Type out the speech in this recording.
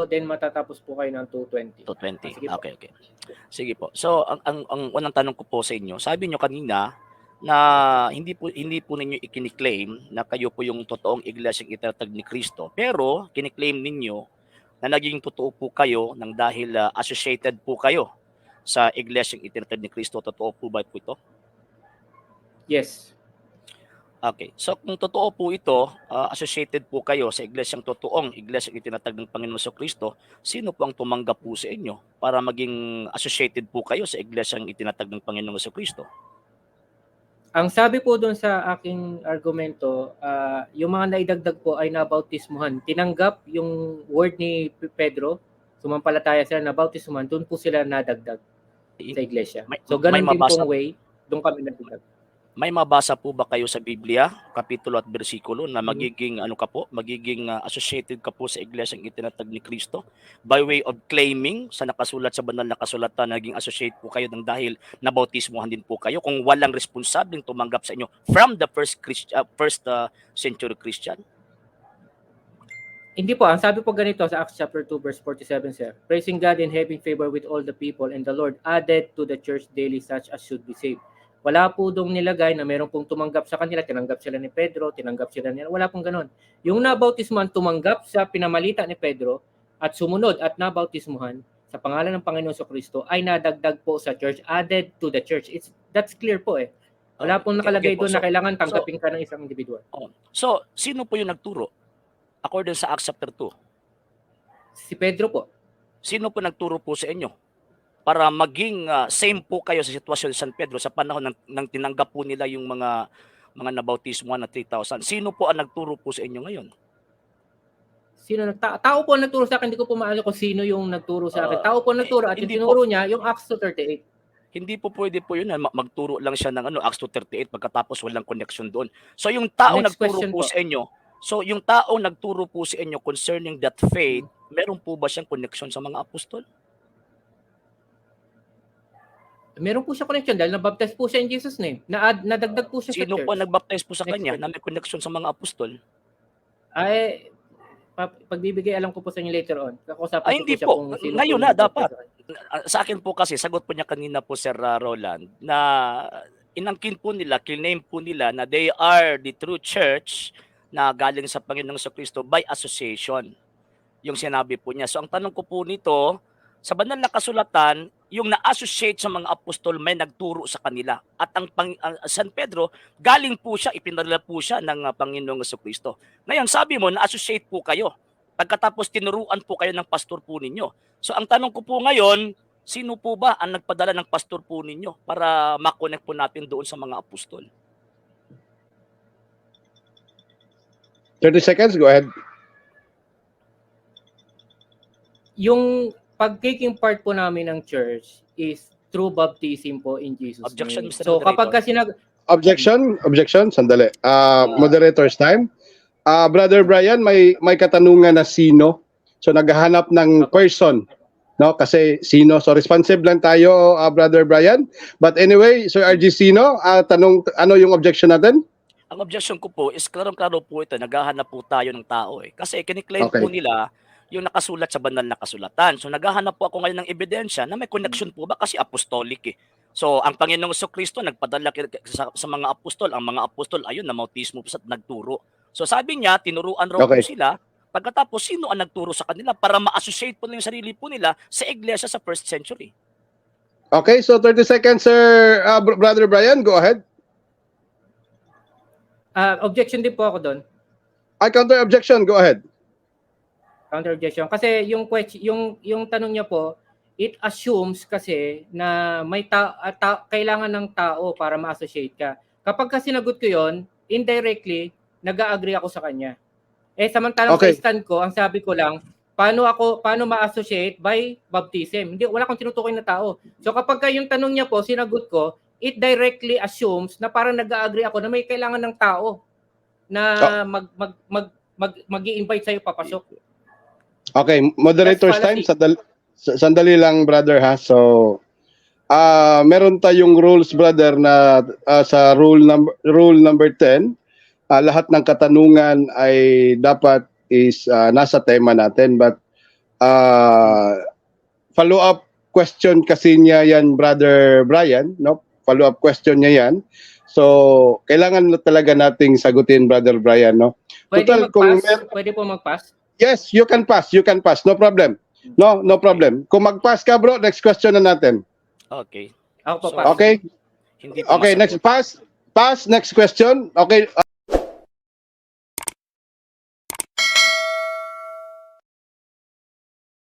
po, then matatapos po kayo ng 2:20. 2:20. Sige po. Okay, okay. Sige po. So, ang unang tanong ko po sa inyo, sabi nyo kanina na hindi po ninyo ikini-claim na kayo po yung totoong iglesyang itinatag ni Kristo. Pero kini-claim ninyo na naging totoo po kayo nang dahil associated po kayo sa iglesyang itinatag ni Kristo. Totoo po ba po ito? Yes. Okay. So kung totoo po ito, associated po kayo sa iglesyang totoong iglesyang itinatag ng Panginoon Kristo, sino po ang tumanggap po sa inyo para maging associated po kayo sa iglesyang itinatag ng Panginoon Kristo? Ang sabi po doon sa aking argumento, yung mga naidagdag po ay nabautismuhan. Tinanggap yung word ni Pedro, sumampalataya sila, nabautismuhan, doon po sila nadagdag sa iglesia. So ganun din pong way, doon kami nadagdag. May mabasa po ba kayo sa Biblia, kapitulo at bersikulo na magiging magiging associated ka po sa iglesyang itinatag ni Kristo by way of claiming sa nakasulat sa banal na kasulatan, naging associate po kayo ng dahil nabautismuhan din po kayo kung walang responsableng tumanggap sa inyo from the first century Christian? Hindi po, ang sabi po ganito sa Acts chapter 2 verse 47, sir. Praising God and having favor with all the people, and the Lord added to the church daily such as should be saved. Wala po dong nilagay na meron pong tumanggap sa kanila, tinanggap sila ni Pedro, tinanggap sila nila, wala pong ganon. Yung nabautismuhan, tumanggap sa pinamalita ni Pedro at sumunod at nabautismuhan sa pangalan ng Panginoon Kristo ay nadagdag po sa church, added to the church. That's clear po eh. Wala pong nakalagay doon na kailangan tanggapin ka ng isang individual. So, sino po yung nagturo? According sa Acts chapter 2. Si Pedro po. Sino po nagturo po sa inyo? Para maging same po kayo sa sitwasyon sa San Pedro sa panahon ng tinanggap po nila yung mga nabautismuhan na 3,000. Sino po ang nagturo po sa inyo ngayon? Sino tao po ang nagturo sa akin, hindi ko po maalala kung sino yung nagturo sa akin. Tao po ang nagturo at yung tinuro niya yung Acts 2:38. Hindi po pwede po yun. Magturo lang siya ng Acts 2:38 pagkatapos walang connection doon. So yung tao nagturo po sa inyo, yung tao nagturo po sa inyo concerning that faith, meron po ba siyang connection sa mga apostol? Meron po siya connection dahil nabaptize po siya in Jesus' name. Nadagdag po siya sa church. Sino po nagbaptize po sa kanya na may connection sa mga apostol? Ay, pagbibigay alam ko po sa inyo later on. Ay, hindi po. Ngayon na dapat. Sa akin po kasi, sagot po niya kanina po, Sir Roland, na inangkin po nila, kiname po nila na they are the true church na galing sa Panginoong Kristo by association. Yung sinabi po niya. So ang tanong ko po nito, sa banal na kasulatan, yung na-associate sa mga apostol may nagturo sa kanila. At ang San Pedro, galing po siya, ipinadala po siya ng Panginoong Kristo. Ngayon, sabi mo, na-associate po kayo. Pagkatapos tinuruan po kayo ng pastor po ninyo. So ang tanong ko po ngayon, sino po ba ang nagpadala ng pastor po ninyo para makonect po natin doon sa mga apostol? 30 seconds, go ahead. Yung pagtaking part po namin ng church is through baptism po in Jesus' Objection, name. Mr. So Moderator. kapag kasi Objection, sandali. Moderator's time. Brother Brian, may katanungan na sino. So naghahanap ng person, no? Kasi sino. So responsive lang tayo, Brother Brian. But anyway, Sir RG Sino, tanong ano yung objection natin? Ang objection ko po is klaro-klaro po ito, naghahanap po tayo ng tao eh. Kasi kiniklaim po nila yung nakasulat sa banal na kasulatan. So naghahanap po ako ngayon ng ebidensya na may connection po ba kasi apostolic eh. So ang Panginoong Kristo nagpadala sa mga apostol, ang mga apostol ayun na bautismo at nagturo. So sabi niya, tinuruan raw po sila. Pagkatapos sino ang nagturo sa kanila para ma-associate po nila yung sarili po nila sa iglesia sa first century. Okay, so 30 seconds, Sir Brother Brian, go ahead. objection din po ako doon. Counter objection, go ahead. Counter objection. Kasi yung tanong niya po, it assumes kasi na may kailangan ng tao para ma-associate ka. Kapag kasi sinagot ko yon, indirectly, nag-agree ako sa kanya. Samantalang sa stand ko, ang sabi ko lang, paano ma-associate by baptism? Hindi, wala akong tinutukoy na tao. So kapag yung tanong niya po, sinagot ko, it directly assumes na parang nag-agree ako na may kailangan ng tao na mag-i-invite sa'yo papasok. Okay, moderator's time. Sandali lang, brother, ha. So, meron tayong rules, brother, na sa rule number 10, lahat ng katanungan ay dapat is nasa tema natin. But follow-up question kasi niya yan, Brother Brian, no? Follow-up question niya yan. So, kailangan na talaga nating sagutin, Brother Brian, no? Pwede Total, kung mag-pass? Pwede po mag-pass? Yes, you can pass. You can pass. No problem. No problem. Kung mag-pass ka, bro, next question na natin. Okay. Ako po, So, pass. Okay? Hindi po Okay, next masagot. pass. Next question. Okay,